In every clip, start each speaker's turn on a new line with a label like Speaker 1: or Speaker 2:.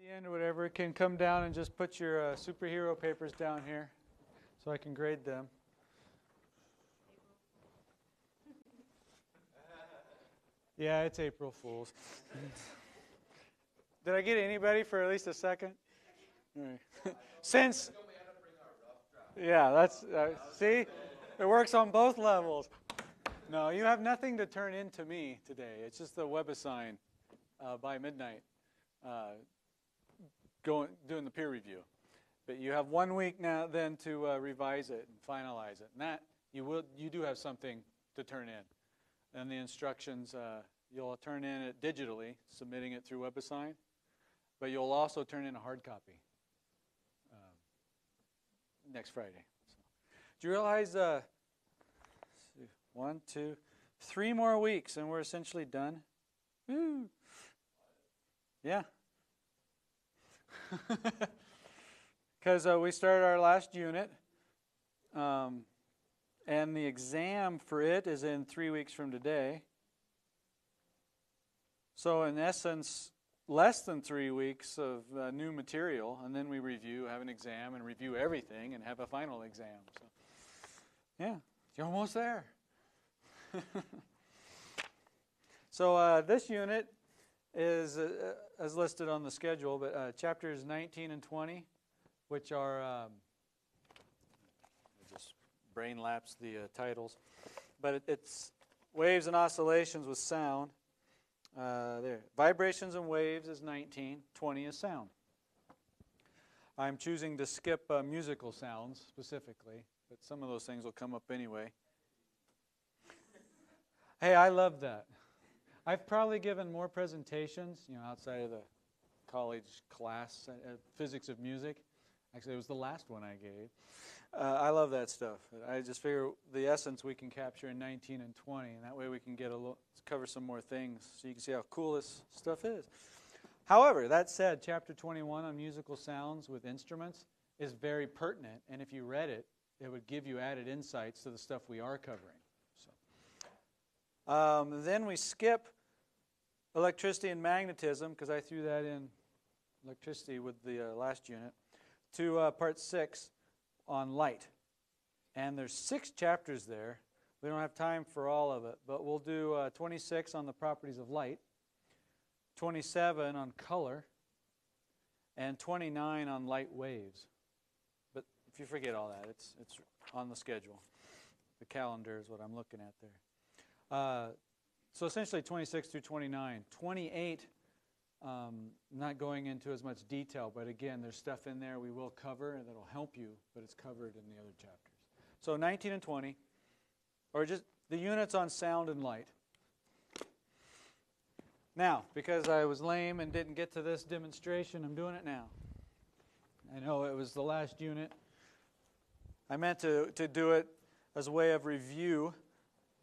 Speaker 1: the end or whatever, can come down and just put your superhero papers down here so I can grade them. Yeah, it's April Fool's. Did I get anybody for at least a second? All right. Since, yeah, that's, see, it works on both levels. No, you have nothing to turn in to me today. It's just the WebAssign by midnight doing the peer review. But you have 1 week now then to revise it and finalize it. And that, you do have something to turn in. And the instructions, you'll turn in it digitally, submitting it through WebAssign. But you'll also turn in a hard copy next Friday. So, do you realize 1, 2, 3 more weeks and we're essentially done? Woo! Yeah. Because we started our last unit, and the exam for it is in 3 weeks from today. So in essence, less than 3 weeks of new material, and then we review, have an exam, and review everything, and have a final exam. So, yeah, you're almost there. So this unit is as listed on the schedule, but chapters 19 and 20, which are, I just brain lapse the titles, but it's waves and oscillations with sound. There, vibrations and waves is 19, 20 is sound. I'm choosing to skip musical sounds specifically, but some of those things will come up anyway. Hey, I love that. I've probably given more presentations, outside of the college class, physics of music. Actually, it was the last one I gave. I love that stuff. I just figure the essence we can capture in 19 and 20, and that way we can get cover some more things so you can see how cool this stuff is. However, that said, chapter 21 on musical sounds with instruments is very pertinent, and if you read it, it would give you added insights to the stuff we are covering. Then we skip electricity and magnetism, because I threw that in electricity with the last unit, to part 6 on light. And there's 6 chapters there. We don't have time for all of it, but we'll do 26 on the properties of light, 27 on color, and 29 on light waves. But if you forget all that, it's on the schedule. The calendar is what I'm looking at there. So essentially 26 through 29. 28, not going into as much detail, but again, there's stuff in there we will cover and that'll help you, but it's covered in the other chapters. So 19 and 20, or just the units on sound and light. Now, because I was lame and didn't get to this demonstration, I'm doing it now. I know it was the last unit. I meant to do it as a way of review,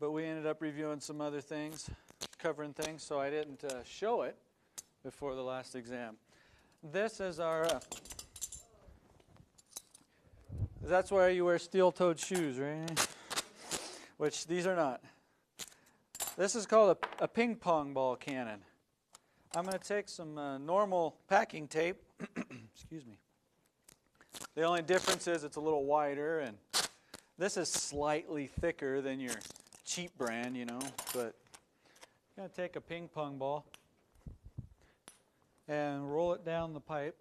Speaker 1: but we ended up reviewing some other things, covering things, so I didn't show it before the last exam. This is our, that's why you wear steel-toed shoes, right? Which these are not. This is called a ping pong ball cannon. I'm going to take some normal packing tape. Excuse me. The only difference is it's a little wider, and this is slightly thicker than your cheap brand, but I'm going to take a ping pong ball and roll it down the pipe.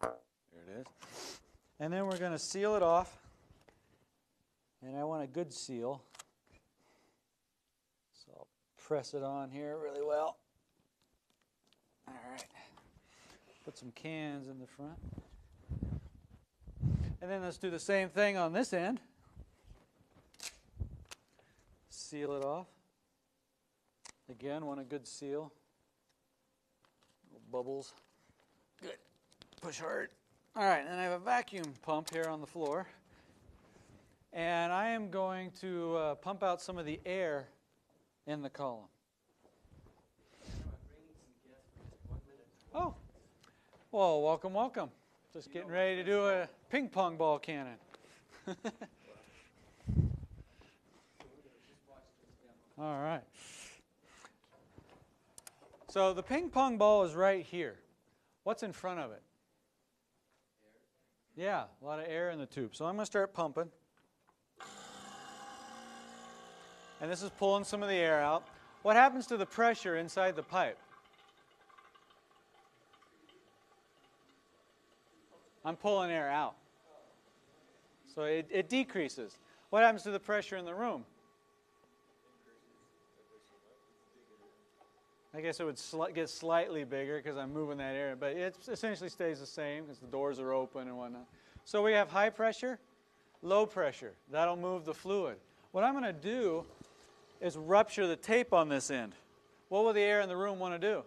Speaker 1: There it is. And then we're going to seal it off. And I want a good seal. So I'll press it on here really well. All right. Put some cans in the front. And then let's do the same thing on this end. Seal it off. Again, want a good seal. Little bubbles. Good. Push hard. All right, and I have a vacuum pump here on the floor. And I am going to pump out some of the air in the column. Oh, well, welcome, welcome. Just getting ready to do a ping pong ball cannon. All right. So the ping pong ball is right here. What's in front of it? Yeah, a lot of air in the tube. So I'm going to start pumping. And this is pulling some of the air out. What happens to the pressure inside the pipe? I'm pulling air out. So it decreases. What happens to the pressure in the room? I guess it would get slightly bigger because I'm moving that air, but it essentially stays the same because the doors are open and whatnot. So we have high pressure, low pressure. That'll move the fluid. What I'm going to do is rupture the tape on this end. What will the air in the room want to do?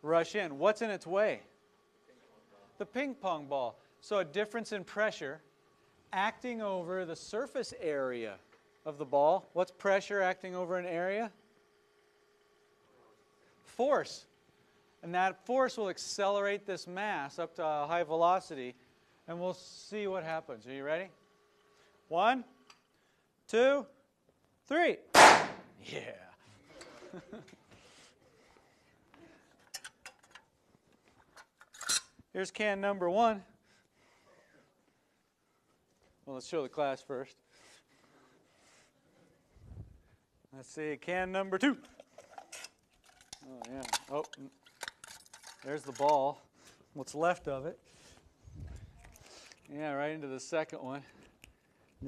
Speaker 1: Rush in. What's in its way? The ping pong ball. So a difference in pressure acting over the surface area of the ball. What's pressure acting over an area? Force. And that force will accelerate this mass up to a high velocity, and we'll see what happens. Are you ready? 1, 2, 3. Yeah. Here's can number 1. Well, let's show the class first. Let's see, can number 2. Oh, yeah. Oh, there's the ball. What's left of it. Yeah, right into the second one.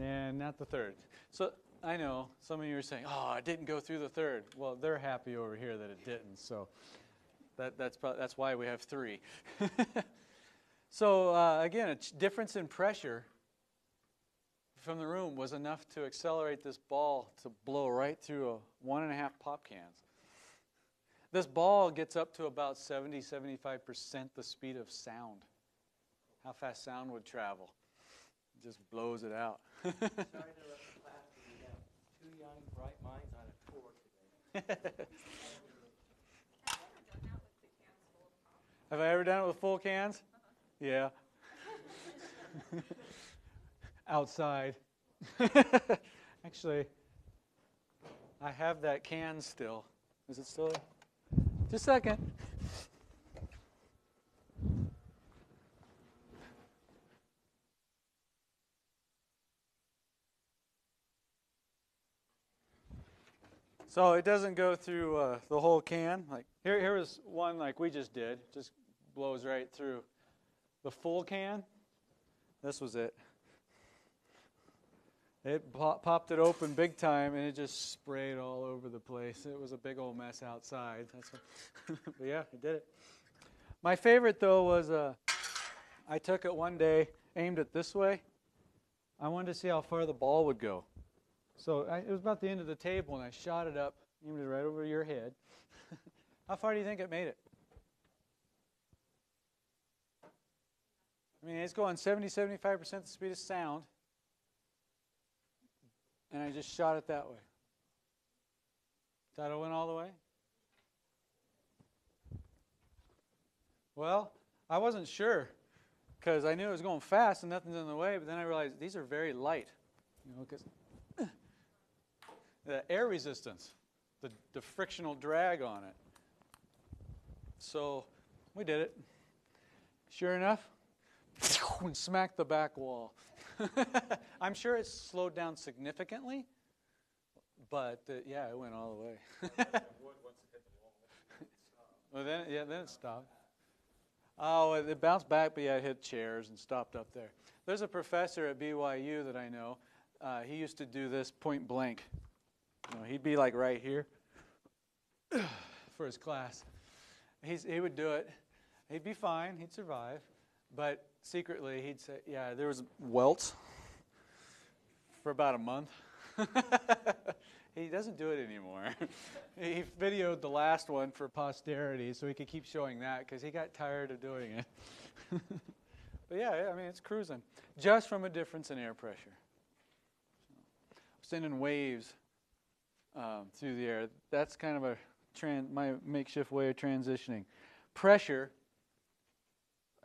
Speaker 1: And not the third. So I know some of you are saying, oh, it didn't go through the third. Well, they're happy over here that it didn't. So that's why we have 3. So again, a difference in pressure from the room was enough to accelerate this ball to blow right through 1.5 pop cans. This ball gets up to about 70-75% the speed of sound. How fast sound would travel. It just blows it out.
Speaker 2: Sorry to interrupt the class, but we have 2 young, bright minds on a tour today.
Speaker 1: Have I ever done it with full cans? Yeah. Outside. Actually, I have that can still. Is it still there? Just a second. So it doesn't go through the whole can. Like here was one like we just did. Just blows right through. The full can, this was it. It popped it open big time, and it just sprayed all over the place. It was a big old mess outside. That's what but yeah, it did it. My favorite, though, was I took it one day, aimed it this way. I wanted to see how far the ball would go. So it was about the end of the table, and I shot it up, aimed it right over your head. How far do you think it made it? I mean, it's going 70-75% the speed of sound. And I just shot it that way. Thought it went all the way? Well, I wasn't sure because I knew it was going fast and nothing's in the way, but then I realized these are very light. You know, because the air resistance, the frictional drag on it. So we did it. Sure enough, and smacked the back wall. I'm sure it's slowed down significantly, but yeah, it went all the way. Well, then it stopped. Oh, it bounced back, but yeah, it hit chairs and stopped up there. There's a professor at BYU that I know. He used to do this point blank. You know, he'd be like right here for his class. He would do it. He'd be fine. He'd survive. But secretly, he'd say, yeah, there was welts for about a month. He doesn't do it anymore. He videoed the last one for posterity so he could keep showing that because he got tired of doing it. But yeah, I mean, it's cruising. Just from a difference in air pressure. Sending waves through the air. That's kind of my makeshift way of transitioning. Pressure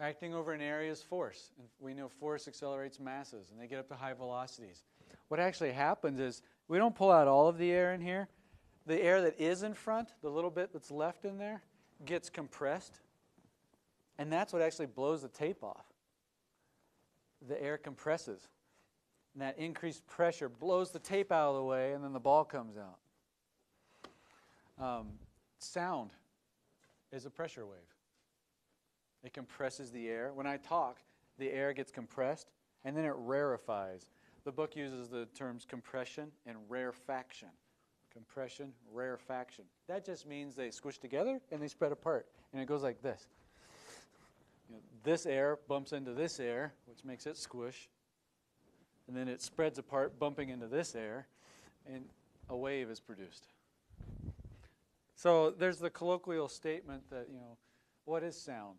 Speaker 1: acting over an area is force. And we know force accelerates masses, and they get up to high velocities. What actually happens is we don't pull out all of the air in here. the air that is in front, the little bit that's left in there, gets compressed. And that's what actually blows the tape off. The air compresses. And that increased pressure blows the tape out of the way, and then the ball comes out. Sound is a pressure wave. It compresses the air. When I talk, the air gets compressed, and then it rarefies. The book uses the terms compression and rarefaction. Compression, rarefaction. That just means they squish together and they spread apart. And it goes like this. This air bumps into this air, which makes it squish. And then it spreads apart, bumping into this air, and a wave is produced. So there's the colloquial statement that, what is sound?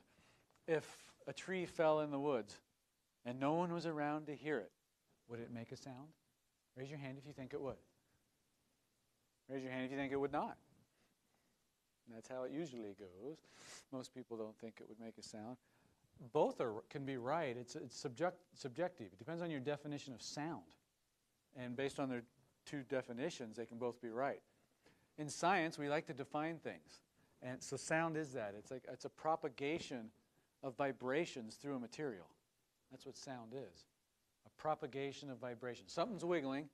Speaker 1: If a tree fell in the woods and no one was around to hear it, would it make a sound? Raise your hand if you think it would. Raise your hand if you think it would not. And that's how it usually goes. Most people don't think it would make a sound. Both can be right. It's subjective. It depends on your definition of sound. And based on their two definitions, they can both be right. In science, we like to define things. And so sound is that. It's a propagation of vibrations through a material. That's what sound is. A propagation of vibration. Something's wiggling,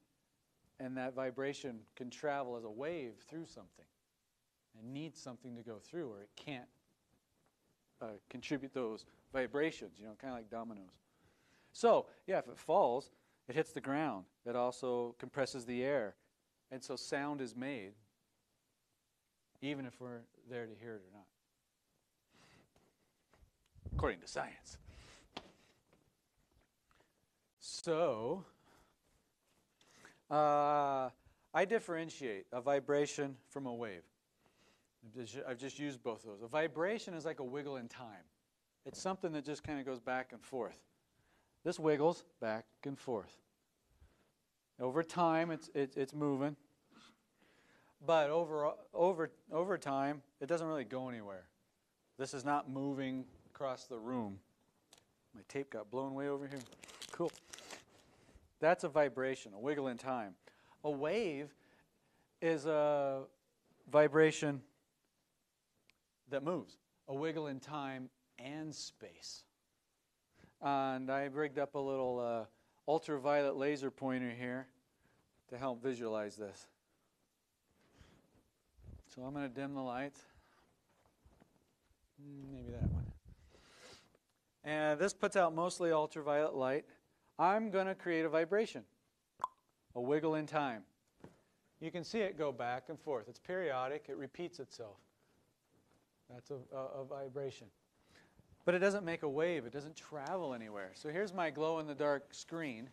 Speaker 1: and that vibration can travel as a wave through something and needs something to go through, or it can't contribute those vibrations, kind of like dominoes. So, yeah, if it falls, it hits the ground. It also compresses the air. And so sound is made, even if we're there to hear it or not, according to science. So, I differentiate a vibration from a wave. I've just used both of those. A vibration is like a wiggle in time. It's something that just kind of goes back and forth. This wiggles back and forth. Over time, it's moving. But over time, it doesn't really go anywhere. This is not moving across the room. My tape got blown way over here. Cool. That's a vibration, a wiggle in time. A wave is a vibration that moves, a wiggle in time and space. And I rigged up a little ultraviolet laser pointer here to help visualize this. So I'm going to dim the lights. Maybe that one. And this puts out mostly ultraviolet light. I'm going to create a vibration, a wiggle in time. You can see it go back and forth. It's periodic. It repeats itself. That's a vibration. But it doesn't make a wave. It doesn't travel anywhere. So here's my glow-in-the-dark screen.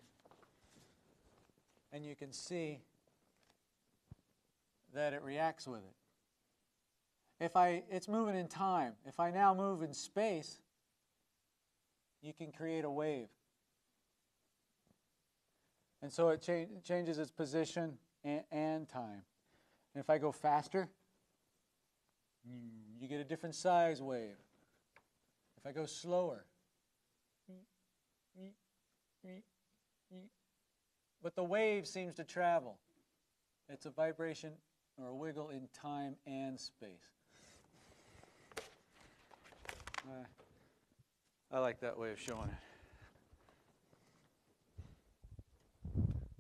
Speaker 1: And you can see that it reacts with it. It's moving in time. If I now move in space, you can create a wave. And so it changes its position and time. And if I go faster, you get a different size wave. If I go slower, but the wave seems to travel. It's a vibration or a wiggle in time and space. I like that way of showing it.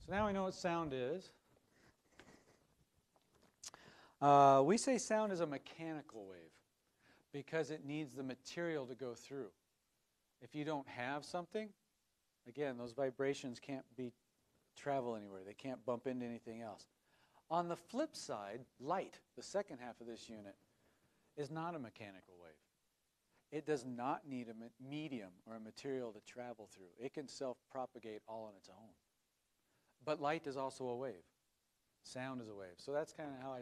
Speaker 1: So now we know what sound is. We say sound is a mechanical wave because it needs the material to go through. If you don't have something, again, those vibrations can't travel anywhere. They can't bump into anything else. On the flip side, light, the second half of this unit, is not a mechanical wave. It does not need a medium or a material to travel through. It can self-propagate all on its own. But light is also a wave. Sound is a wave. So that's kind of how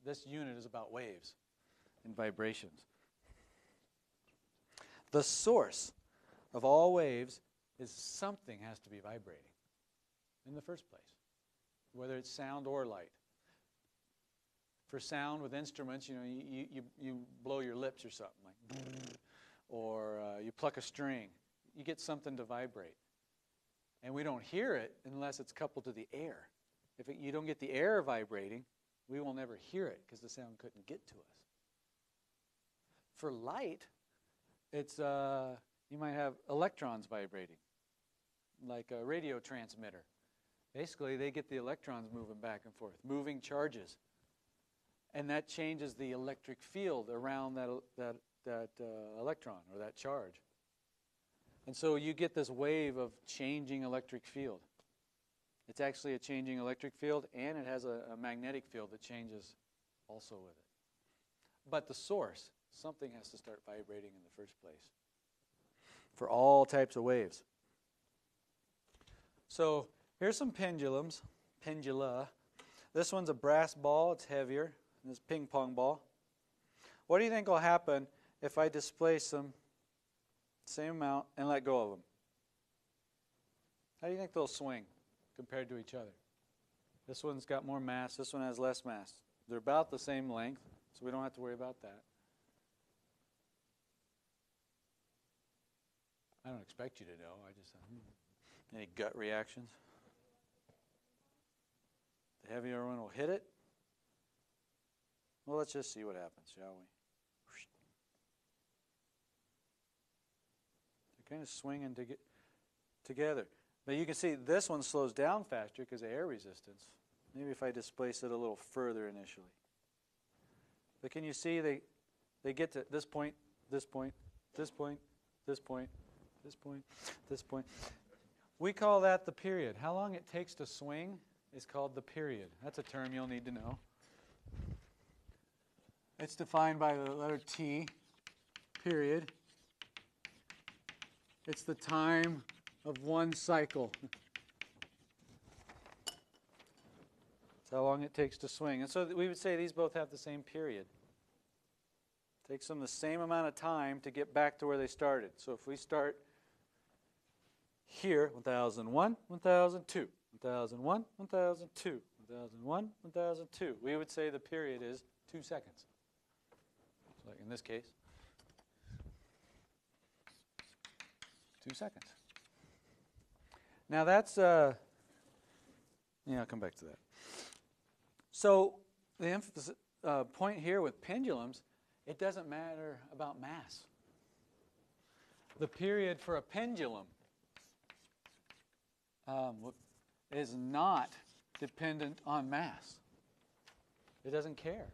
Speaker 1: this unit is about waves and vibrations. The source of all waves is something has to be vibrating in the first place, whether it's sound or light. For sound with instruments, you blow your lips or something like, or you pluck a string. You get something to vibrate. And we don't hear it unless it's coupled to the air. If you don't get the air vibrating, we will never hear it because the sound couldn't get to us. For light, it's you might have electrons vibrating, like a radio transmitter. Basically, they get the electrons moving back and forth, moving charges. And that changes the electric field around that electron or that charge. And so you get this wave of changing electric field. It's actually a changing electric field, and it has a magnetic field that changes also with it. But the source, something has to start vibrating in the first place for all types of waves. So here's some pendulums, pendula. This one's a brass ball. It's heavier than this ping pong ball. What do you think will happen if I displace them same amount and let go of them? How do you think they'll swing compared to each other? This one's got more mass. This one has less mass. They're about the same length, so we don't have to worry about that. I don't expect you to know. I just any gut reactions? The heavier one will hit it. Well, let's just see what happens, shall we? They're kind of swinging together. But you can see this one slows down faster because of air resistance. Maybe if I displace it a little further initially. But can you see they get to this point, this point, this point, this point, this point, this point. We call that the period. How long it takes to swing is called the period. That's a term you'll need to know. It's defined by the letter T, period. It's the time of one cycle. That's how long it takes to swing. And so we would say these both have the same period. It takes them the same amount of time to get back to where they started. So if we start here, 1001, 1002, 1001, 1002, 1001, 1002, we would say the period is 2 seconds. So like in this case, 2 seconds. Now that's, I'll come back to that. So the emphasis, point here with pendulums, it doesn't matter about mass. The period for a pendulum is not dependent on mass. It doesn't care.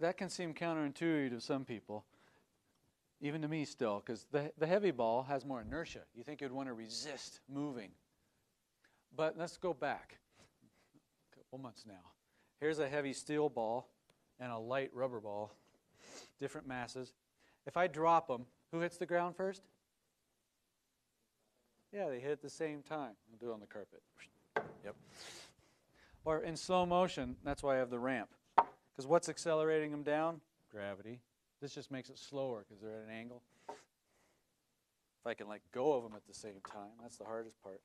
Speaker 1: That can seem counterintuitive to some people. Even to me still, because the heavy ball has more inertia. You think you'd want to resist moving. But let's go back a couple months now. Here's a heavy steel ball and a light rubber ball, different masses. If I drop them, who hits the ground first? Yeah, they hit at the same time. I'll do it on the carpet. Yep. Or in slow motion, that's why I have the ramp. Because what's accelerating them down? Gravity. This just makes it slower because they're at an angle. If I can let go of them at the same time, that's the hardest part.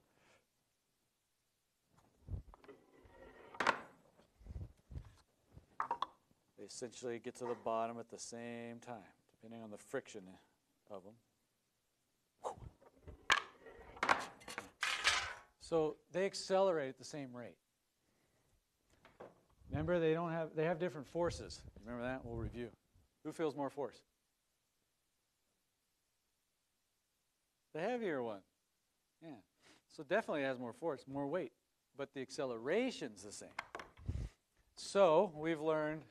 Speaker 1: They essentially get to the bottom at the same time, depending on the friction of them. So they accelerate at the same rate. Remember, they have different forces. Remember that? We'll review. Who feels more force? The heavier one. Yeah. So definitely has more force, more weight. But the acceleration's the same. So we've learned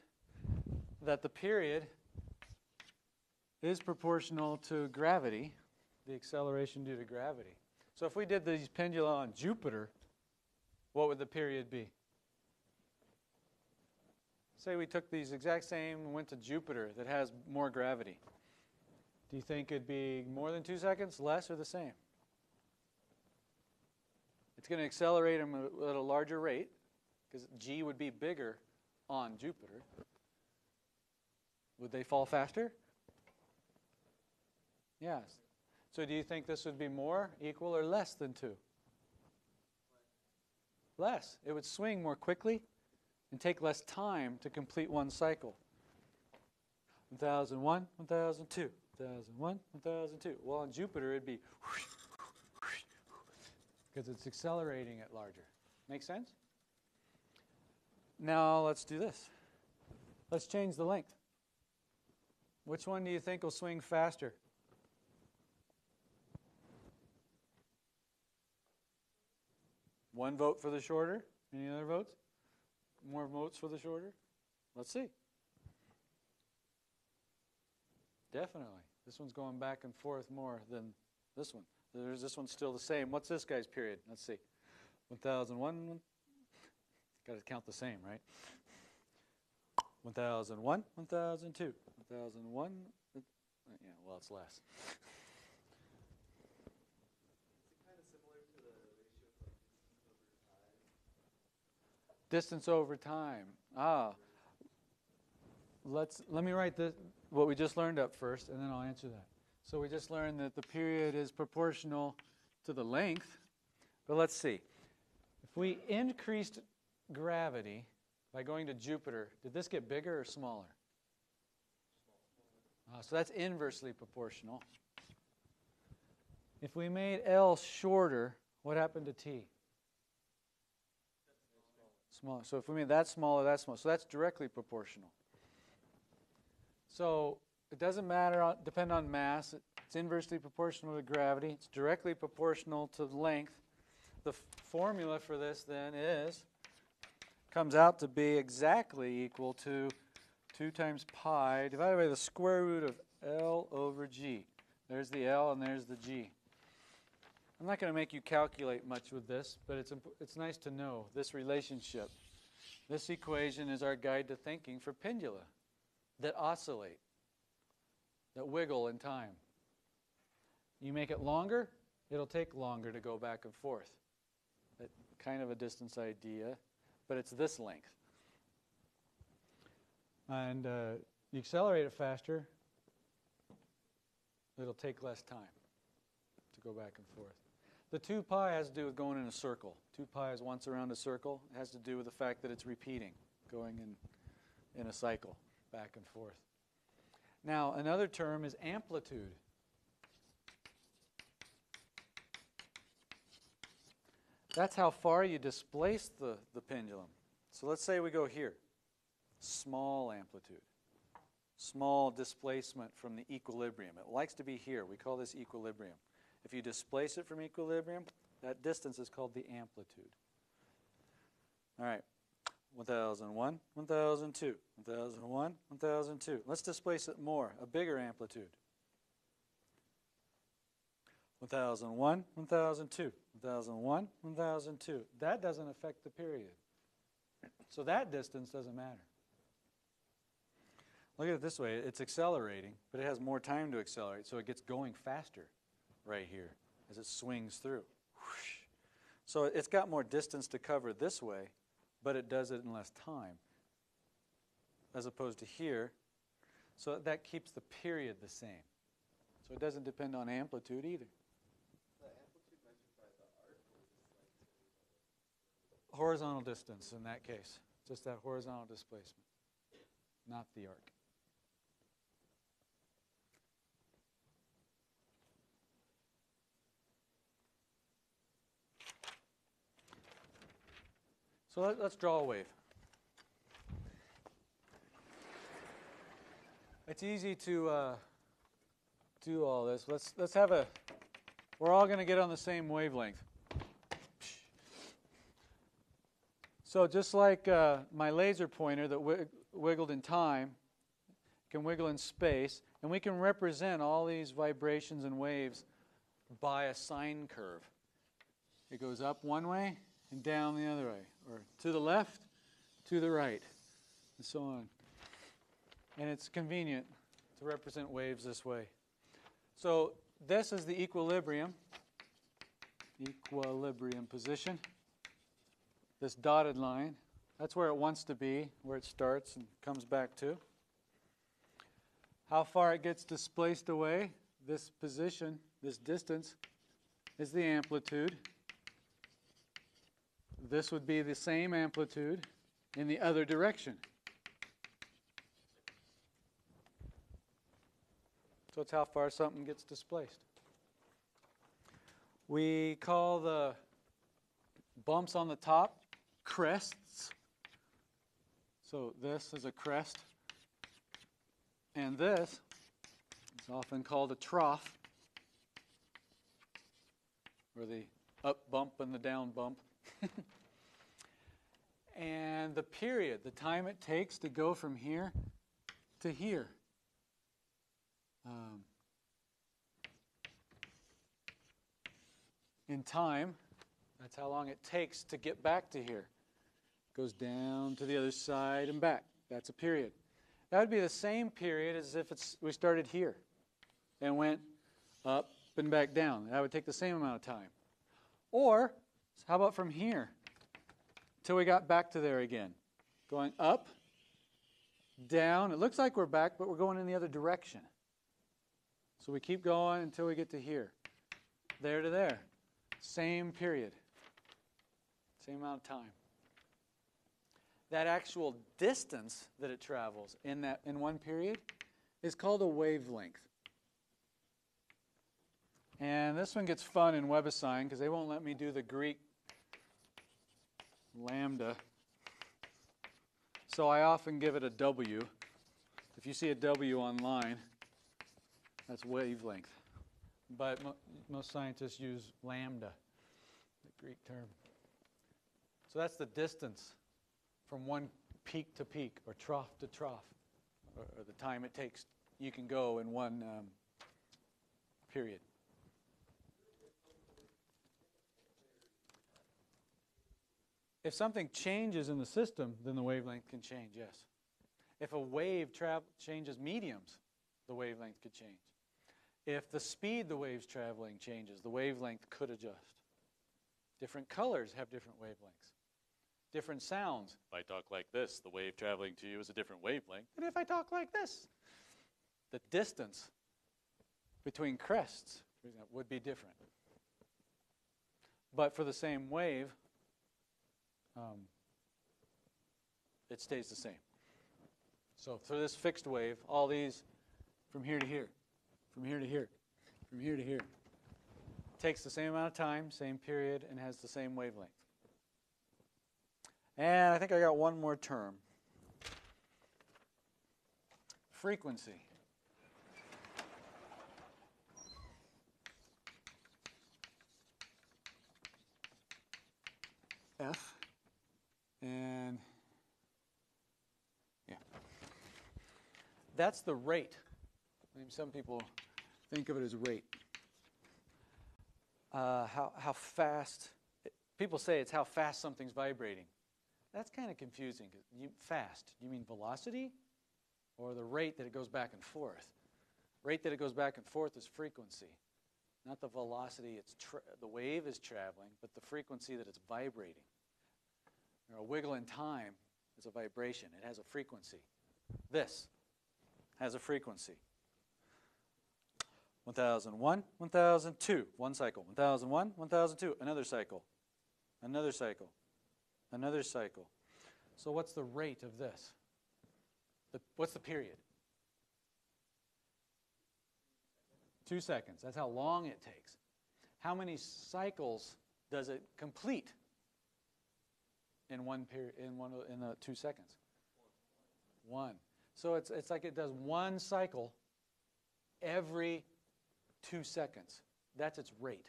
Speaker 1: that the period is proportional to gravity, the acceleration due to gravity. So if we did these pendula on Jupiter, what would the period be? Say we took these exact same and went to Jupiter that has more gravity. Do you think it'd be more than 2 seconds, less, or the same? It's going to accelerate them at a larger rate because G would be bigger on Jupiter. Would they fall faster? Yes. So do you think this would be more, equal, or less than 2? Less. It would swing more quickly and take less time to complete one cycle. 1001, 1002, 1001, 1002. Well, on Jupiter, it'd be because it's accelerating it larger. Make sense? Now let's do this. Let's change the length. Which one do you think will swing faster? One vote for the shorter. Any other votes? More votes for the shorter? Let's see. Definitely. This one's going back and forth more than this one. This one's still the same. What's this guy's period? Let's see. 1001. Got to count the same, right? 1001, 1002, 1001. Yeah, well, it's less.
Speaker 3: Is it kind of similar to the ratio of
Speaker 1: Distance over time. Let me write this, what we just learned up first, and then I'll answer that. So we just learned that the period is proportional to the length. But let's see. If we increased gravity by going to Jupiter, did this get bigger or smaller? So that's inversely proportional. If we made L shorter, what happened to T? Smaller. So if we made that smaller, that's smaller. So that's directly proportional. So it doesn't matter, depend on mass. It's inversely proportional to gravity. It's directly proportional to length. The formula for this then comes out to be exactly equal to 2 times pi divided by the square root of L over G. There's the L and there's the G. I'm not going to make you calculate much with this, but it's nice to know this relationship. This equation is our guide to thinking for pendula that oscillate, that wiggle in time. You make it longer, it'll take longer to go back and forth. That kind of a distance idea, but it's this length. And you accelerate it faster, it'll take less time to go back and forth. The 2 pi has to do with going in a circle. 2 pi is once around a circle. It has to do with the fact that it's repeating, going in a cycle, back and forth. Now, another term is amplitude. That's how far you displace the pendulum. So let's say we go here. Small amplitude. Small displacement from the equilibrium. It likes to be here. We call this equilibrium. If you displace it from equilibrium, that distance is called the amplitude. All right. 1001, 1002, 1001, 1002. Let's displace it more, a bigger amplitude. 1001, 1002, 1001, 1002. That doesn't affect the period. So that distance doesn't matter. Look at it this way. It's accelerating, but it has more time to accelerate, so it gets going faster right here as it swings through. Whoosh. So it's got more distance to cover this way, but it does it in less time as opposed to here. So that keeps the period the same. So it doesn't depend on amplitude either.
Speaker 3: the amplitude measured by the arc, or is this like
Speaker 1: Horizontal distance in that case. Just that horizontal displacement, not the arc. So let's draw a wave. It's easy to do all this. Let's have a. We're all going to get on the same wavelength. So just like my laser pointer that wiggled in time, can wiggle in space, and we can represent all these vibrations and waves by a sine curve. It goes up one way and down the other way, or to the left, to the right, and so on. And it's convenient to represent waves this way. So this is the equilibrium position. This dotted line, that's where it wants to be, where it starts and comes back to. How far it gets displaced away, this position, this distance, is the amplitude. This would be the same amplitude in the other direction. So it's how far something gets displaced. We call the bumps on the top crests. So this is a crest, and this is often called a trough, or the up bump and the down bump. And the period, the time it takes to go from here to here. In time, that's how long it takes to get back to here. Goes down to the other side and back. That's a period. That would be the same period as if we started here and went up and back down. That would take the same amount of time. Or, how about from here till we got back to there again? Going up, down. It looks like we're back, but we're going in the other direction. So we keep going until we get to here. There to there. Same period. Same amount of time. That actual distance that it travels in one period is called a wavelength. And this one gets fun in WebAssign because they won't let me do the Greek lambda. So I often give it a W. If you see a W online, that's wavelength. But most scientists use lambda, the Greek term. So that's the distance from one peak to peak, or trough to trough, or the time it takes you can go in one period. If something changes in the system, then the wavelength can change, yes. If a wave changes mediums, the wavelength could change. If the speed the wave's traveling changes, the wavelength could adjust. Different colors have different wavelengths. Different sounds. If I talk like this, the wave traveling to you is a different wavelength than if I talk like this. The distance between crests, for example, would be different. But for the same wave, it stays the same. So for this fixed wave, all these from here to here, from here to here, from here to here, takes the same amount of time, same period, and has the same wavelength. And I think I got one more term. Frequency. F. And yeah. That's the rate. I mean, some people think of it as rate. How fast, people say it's how fast something's vibrating. That's kind of confusing. Fast, do you mean velocity or the rate that it goes back and forth? Rate that it goes back and forth is frequency, not the velocity the wave is traveling, but the frequency that it's vibrating. A wiggle in time is a vibration. It has a frequency. This has a frequency. 1001, 1002, one cycle. 1001, 1002, another cycle. Another cycle. Another cycle. So what's the rate of this? What's the period? 2 seconds. That's how long it takes. How many cycles does it complete in one period? In 2 seconds? One. So it's like it does one cycle every 2 seconds. That's its rate.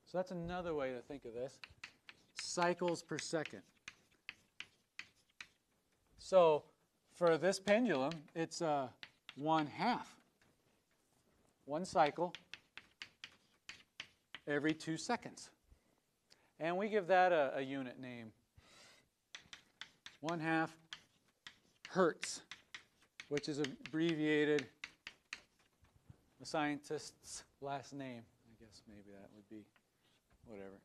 Speaker 1: So that's another way to think of this. Cycles per second. So for this pendulum, it's 1/2. One cycle every 2 seconds. And we give that a unit name. 1/2 hertz, which is abbreviated, the scientist's last name. I guess maybe that would be whatever.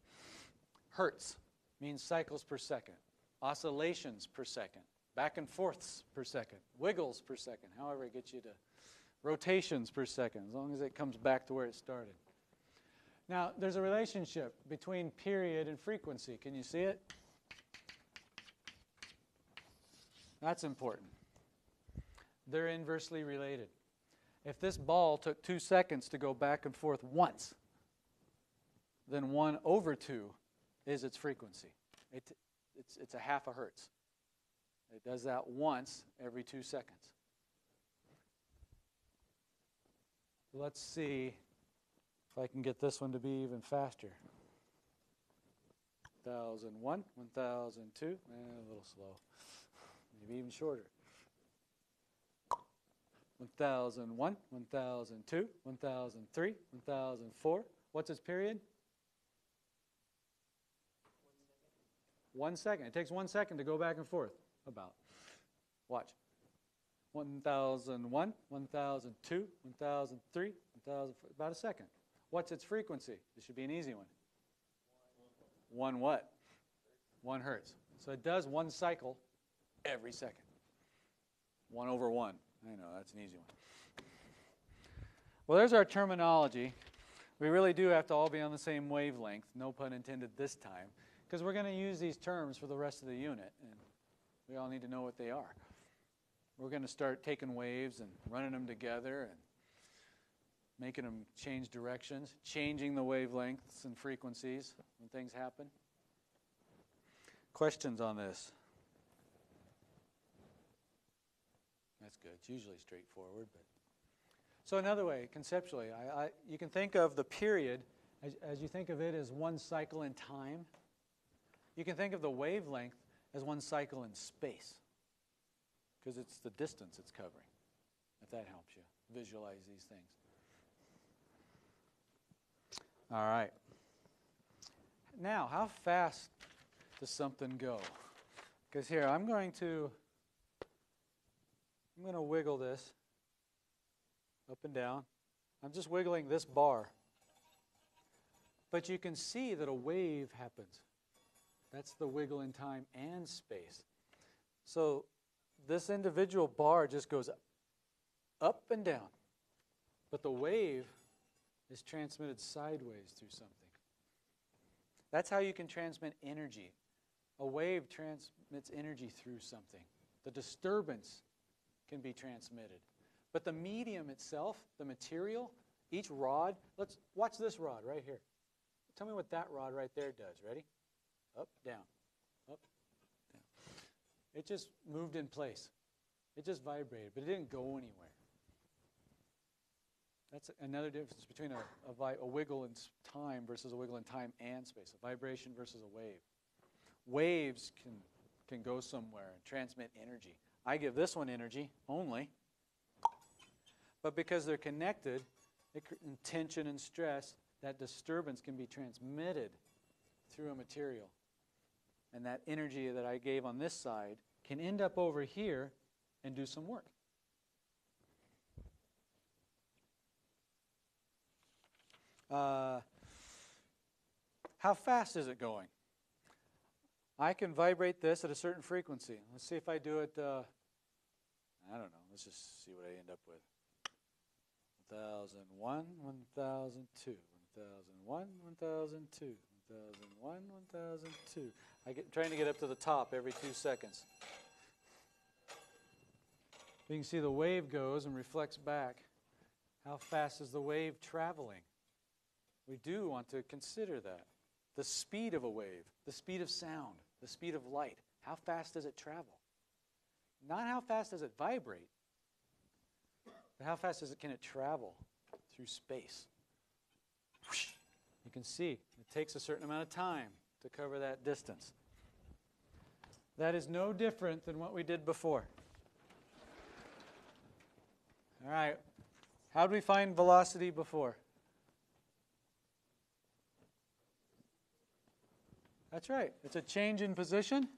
Speaker 1: Hertz means cycles per second, oscillations per second, back and forths per second, wiggles per second, however it gets you to rotations per second, as long as it comes back to where it started. Now, there's a relationship between period and frequency. Can you see it? That's important. They're inversely related. If this ball took 2 seconds to go back and forth once, then 1/2 is its frequency. It's a 1/2 hertz. It does that once every 2 seconds. Let's see if I can get this one to be even faster. 1001, 1002, and a little slow. Maybe even shorter. 1001, 1002, 1003, 1004. What's its period? 1 second. It takes 1 second to go back and forth. About. Watch. 1001, 1002, 1003, 1004. About a second. What's its frequency? This should be an easy one. 1 what? 1 hertz. So it does 1 cycle every second. 1 over 1. I know, that's an easy one. Well, there's our terminology. We really do have to all be on the same wavelength, no pun intended this time, because we're going to use these terms for the rest of the unit, and we all need to know what they are. We're going to start taking waves and running them together and making them change directions, changing the wavelengths and frequencies when things happen. Questions on this? That's good. It's usually straightforward. But so another way, conceptually, you can think of the period, as you think of it as 1 cycle in time. You can think of the wavelength as 1 cycle in space, because it's the distance it's covering, if that helps you visualize these things. All right. Now, how fast does something go? Because here, I'm going to wiggle this up and down. I'm just wiggling this bar. But you can see that a wave happens. That's the wiggle in time and space. So this individual bar just goes up and down. But the wave is transmitted sideways through something. That's how you can transmit energy. A wave transmits energy through something. The disturbance can be transmitted. But the medium itself, the material, each rod, let's watch this rod right here. Tell me what that rod right there does. Ready? Up, down, up, down. It just moved in place. It just vibrated, but it didn't go anywhere. That's another difference between a wiggle in time versus a wiggle in time and space, a vibration versus a wave. Waves can go somewhere and transmit energy. I give this one energy only, but because they're connected, in tension and stress, that disturbance can be transmitted through a material. And that energy that I gave on this side can end up over here and do some work. How fast is it going? I can vibrate this at a certain frequency. Let's see if I do it, I don't know, let's just see what I end up with. 1001, 1002, 1001, 1002, 1001, 1002. I'm trying to get up to the top every 2 seconds. You can see the wave goes and reflects back. How fast is the wave traveling? We do want to consider that. The speed of a wave, the speed of sound, the speed of light. How fast does it travel? Not how fast does it vibrate, but how fast can it travel through space? You can see it takes a certain amount of time to cover that distance. That is no different than what we did before. All right. How did we find velocity before? That's right. It's a change in position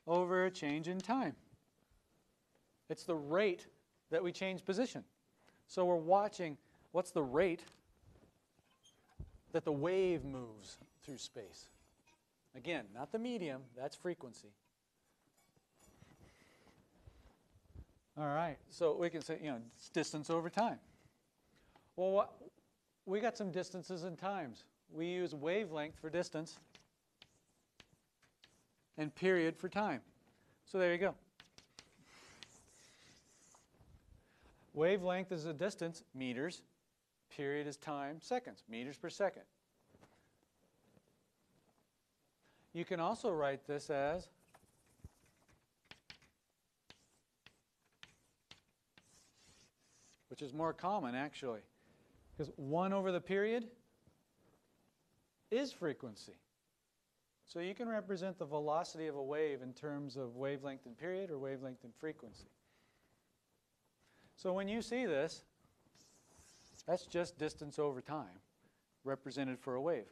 Speaker 1: over a change in time. It's the rate that we change position. So we're watching what's the rate that the wave moves through space. Again, not the medium, that's frequency. All right, so we can say, it's distance over time. Well, we got some distances and times. We use wavelength for distance and period for time. So there you go. Wavelength is a distance, meters. Period is time, seconds, meters per second. You can also write this as which is more common actually. Because 1 over the period is frequency. So you can represent the velocity of a wave in terms of wavelength and period or wavelength and frequency. So when you see this, that's just distance over time represented for a wave.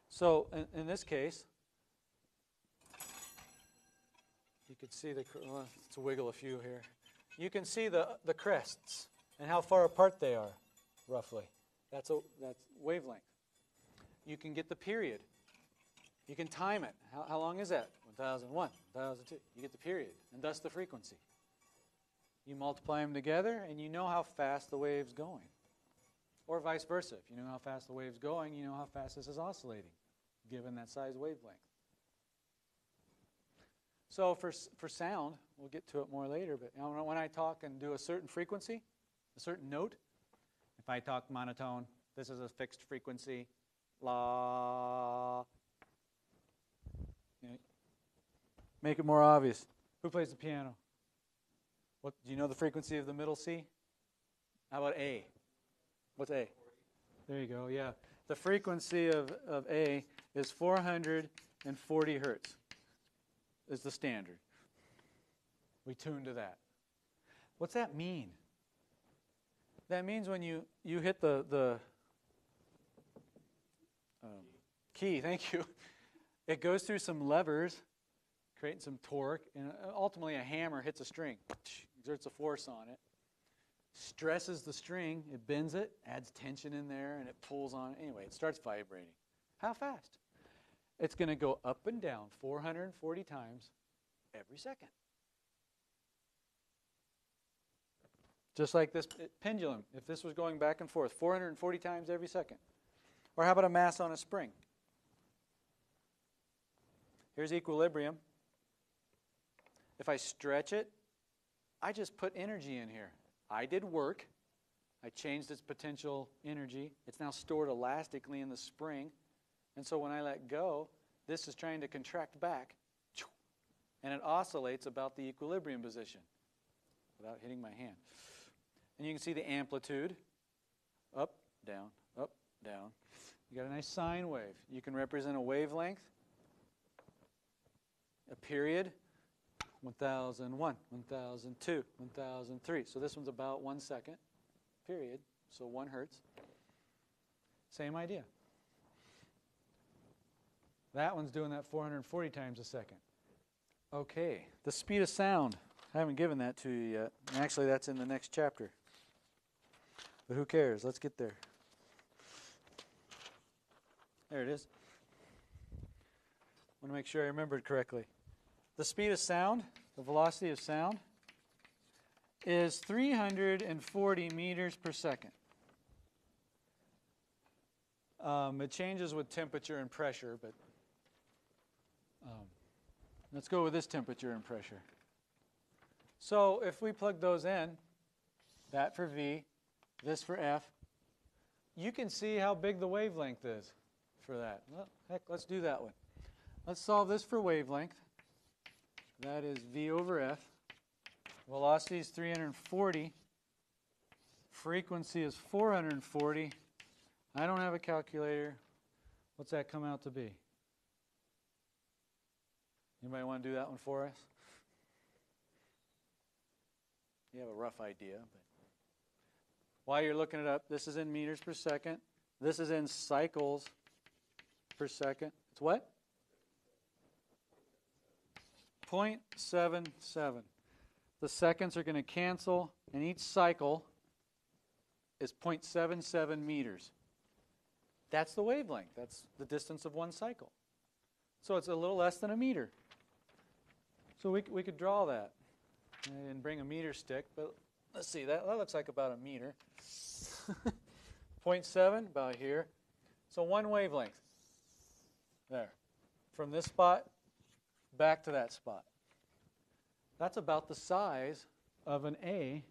Speaker 1: So in this case, you could see the, well, let's wiggle a few here. You can see the crests and how far apart they are, roughly. That's wavelength. You can get the period. You can time it. How long is that? 1001, 1002. You get the period, and thus the frequency. You multiply them together, and you know how fast the wave's going. Or vice versa. If you know how fast the wave's going, you know how fast this is oscillating, given that size wavelength. So for sound, we'll get to it more later, but when I talk and do a certain frequency, a certain note, if I talk monotone, this is a fixed frequency, la. You know, make it more obvious. Who plays the piano? What, do you know the frequency of the middle C? How about A? What's A? There you go, yeah. The frequency of A is 440 hertz is the standard. We tune to that. What's that mean? That means when you hit the key, thank you, it goes through some levers, creating some torque, and ultimately a hammer hits a string, exerts a force on it, stresses the string, it bends it, adds tension in there, and it pulls on it. Anyway, it starts vibrating. How fast? It's going to go up and down 440 times every second. Just like this pendulum, if this was going back and forth 440 times every second. Or how about a mass on a spring? Here's equilibrium. If I stretch it, I just put energy in here. I did work. I changed its potential energy. It's now stored elastically in the spring. And so when I let go, this is trying to contract back. And it oscillates about the equilibrium position without hitting my hand. And you can see the amplitude, up, down, up, down. You got a nice sine wave. You can represent a wavelength, a period, 1001, 1002, 1003. So this one's about 1 second, period. So 1 hertz. Same idea. That one's doing that 440 times a second. Okay, the speed of sound. I haven't given that to you yet. Actually, that's in the next chapter. But who cares? Let's get there. There it is. I want to make sure I remembered correctly. The speed of sound, the velocity of sound, is 340 meters per second. It changes with temperature and pressure, but let's go with this temperature and pressure. So if we plug those in, that for V, this for F, you can see how big the wavelength is for that. Well, heck, let's do that one. Let's solve this for wavelength. That is V over F. Velocity is 340. Frequency is 440. I don't have a calculator. What's that come out to be? Anybody want to do that one for us? You have a rough idea, but while you're looking it up, this is in meters per second. This is in cycles per second. It's what? 0.77. The seconds are going to cancel, and each cycle is 0.77 meters. That's the wavelength. That's the distance of one cycle. So it's a little less than a meter. So we could draw that. I didn't bring a meter stick, but let's see. That looks like about a meter. 0.7, about here. So one wavelength. There. From this spot back to that spot. That's about the size of an A,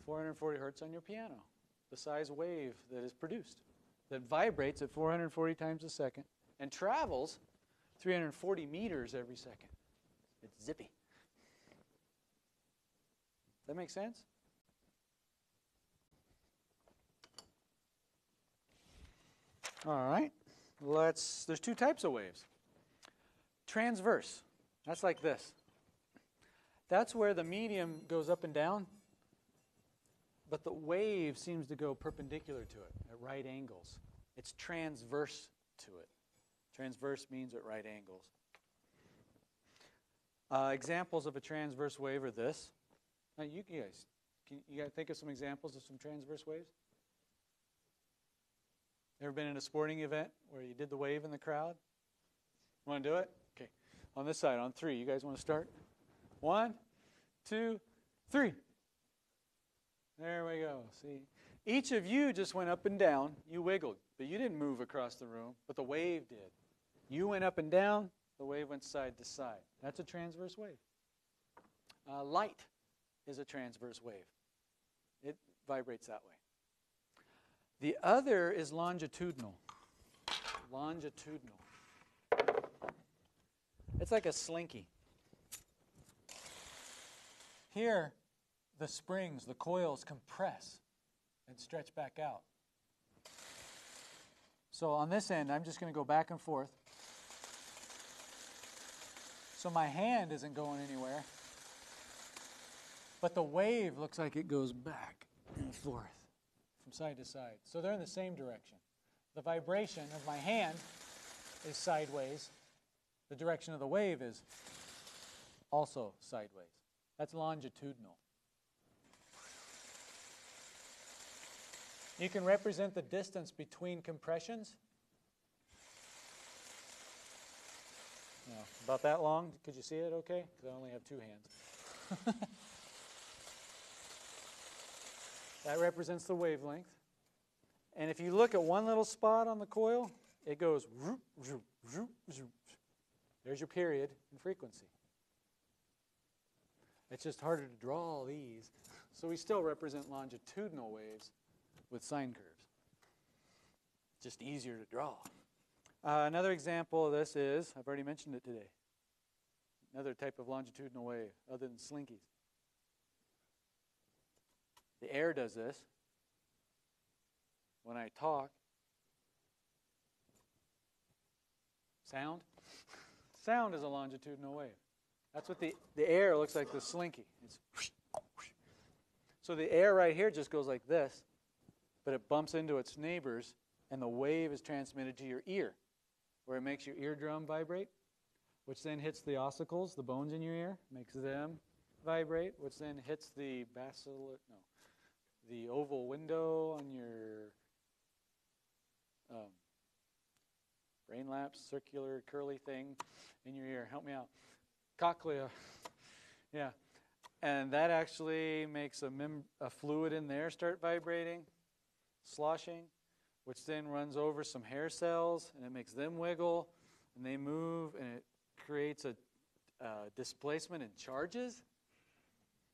Speaker 1: 440 hertz on your piano. The size wave that is produced. That vibrates at 440 times a second and travels 340 meters every second. It's zippy. That make sense? All right. There's two types of waves. Transverse. That's like this. That's where the medium goes up and down, but the wave seems to go perpendicular to it at right angles. It's transverse to it. Transverse means at right angles. Examples of a transverse wave are this. Now you guys think of some examples of some transverse waves? Ever been in a sporting event where you did the wave in the crowd? Want to do it? Okay. On this side, on 3. You guys want to start? 1, 2, 3. There we go. See? Each of you just went up and down. You wiggled, but you didn't move across the room, but the wave did. You went up and down. The wave went side to side. That's a transverse wave. Light is a transverse wave. It vibrates that way. The other is longitudinal. Longitudinal. It's like a slinky. Here, the springs, the coils compress and stretch back out. So on this end, I'm just going to go back and forth. So my hand isn't going anywhere, but the wave looks like it goes back and forth from side to side. So they're in the same direction. The vibration of my hand is sideways. The direction of the wave is also sideways. That's longitudinal. You can represent the distance between compressions. About that long. Could you see it okay? Because I only have 2 hands. That represents the wavelength. And if you look at one little spot on the coil, it goes zoop, zoop, zoop, zoop. There's your period and frequency. It's just harder to draw all these. So we still represent longitudinal waves with sine curves. Just easier to draw. Another example of this is, I've already mentioned it today, another type of longitudinal wave other than slinkies. The air does this. When I talk, sound is a longitudinal wave. That's what the air looks like, the slinky. It's so the air right here just goes like this, but it bumps into its neighbors, and the wave is transmitted to your ear, where it makes your eardrum vibrate, which then hits the ossicles, the bones in your ear, makes them vibrate, which then hits the the oval window on your brain lapse, circular curly thing in your ear. Help me out. Cochlea. Yeah. And that actually makes a fluid in there start vibrating, sloshing, which then runs over some hair cells, and it makes them wiggle, and they move, and it creates a displacement in charges,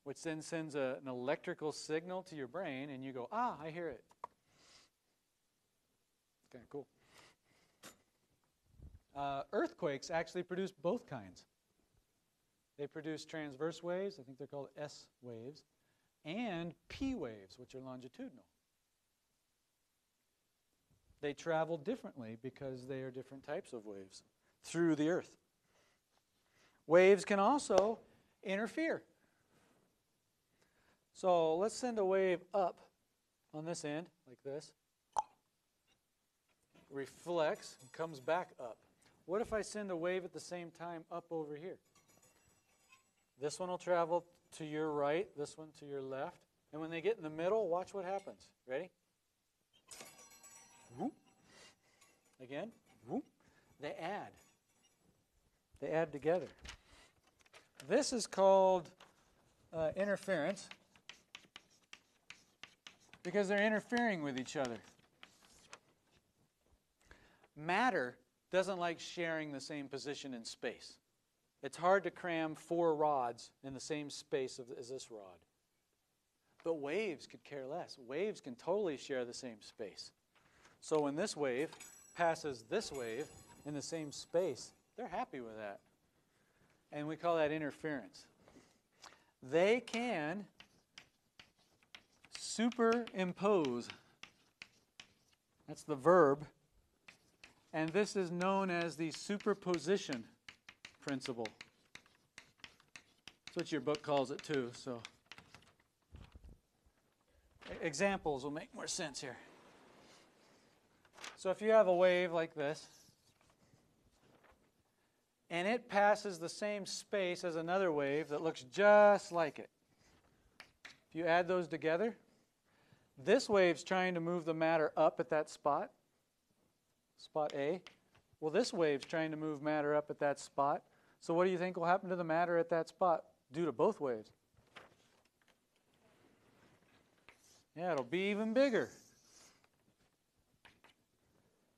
Speaker 1: which then sends an electrical signal to your brain, and you go, ah, I hear it. It's kind of cool. Earthquakes actually produce both kinds. They produce transverse waves, I think they're called S waves, and P waves, which are longitudinal. They travel differently because they are different types of waves through the earth. Waves can also interfere. So let's send a wave up on this end, like this. Reflects and comes back up. What if I send a wave at the same time up over here? This one will travel to your right, this one to your left. And when they get in the middle, watch what happens. Ready? Whoop. Again. Whoop. They add. They add together. This is called interference because they're interfering with each other. Matter doesn't like sharing the same position in space. It's hard to cram 4 rods in the same space as this rod. But waves could care less. Waves can totally share the same space. So when this wave passes this wave in the same space, they're happy with that. And we call that interference. They can superimpose. That's the verb. And this is known as the superposition principle. That's what your book calls it too. So examples will make more sense here. So if you have a wave like this, and it passes the same space as another wave that looks just like it. If you add those together, this wave's trying to move the matter up at that spot, spot A. Well, this wave's trying to move matter up at that spot. So what do you think will happen to the matter at that spot due to both waves? Yeah, it'll be even bigger.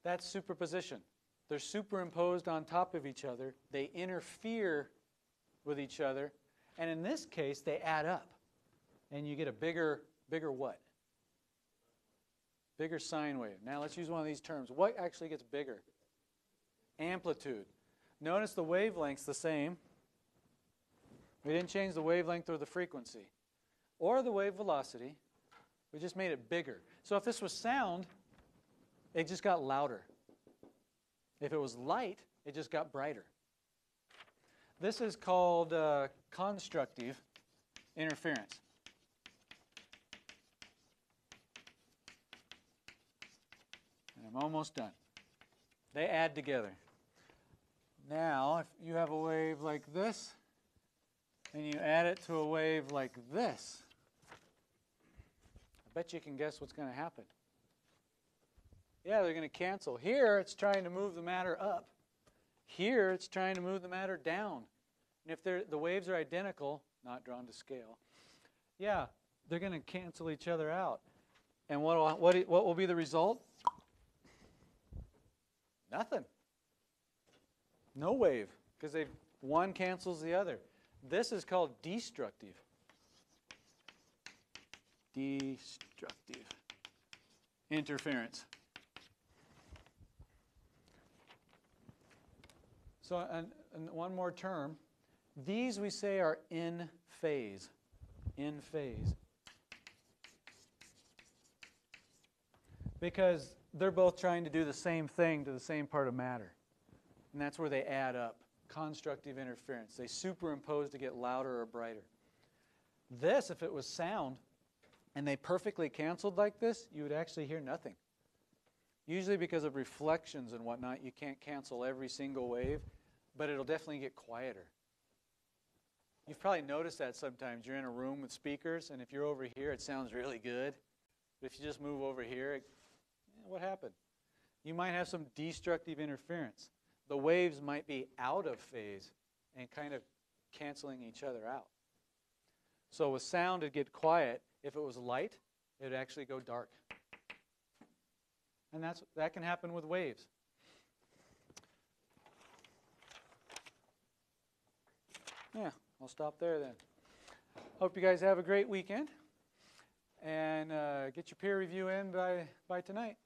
Speaker 1: That's superposition. They're superimposed on top of each other. They interfere with each other. And in this case, they add up. And you get a bigger what? Bigger sine wave. Now let's use one of these terms. What actually gets bigger? Amplitude. Notice the wavelength's the same. We didn't change the wavelength or the frequency. Or the wave velocity. We just made it bigger. So if this was sound, it just got louder. If it was light, it just got brighter. This is called constructive interference. And I'm almost done. They add together. Now, if you have a wave like this, and you add it to a wave like this, I bet you can guess what's going to happen. Yeah, they're going to cancel. Here, it's trying to move the matter up. Here, it's trying to move the matter down. And if the waves are identical, not drawn to scale, yeah, they're going to cancel each other out. And what will be the result? Nothing. No wave, because one cancels the other. This is called destructive. Destructive interference. So, and one more term. These we say are in phase. In phase. Because they're both trying to do the same thing to the same part of matter. And that's where they add up. Constructive interference. They superimpose to get louder or brighter. This, if it was sound, and they perfectly canceled like this, you would actually hear nothing. Usually because of reflections and whatnot, you can't cancel every single wave, but it'll definitely get quieter. You've probably noticed that sometimes. You're in a room with speakers, and if you're over here, it sounds really good. But if you just move over here, what happened? You might have some destructive interference. The waves might be out of phase and kind of canceling each other out. So with sound, it'd get quiet. If it was light, it would actually go dark. And that can happen with waves. Yeah, I'll stop there then. Hope you guys have a great weekend. And get your peer review in by tonight.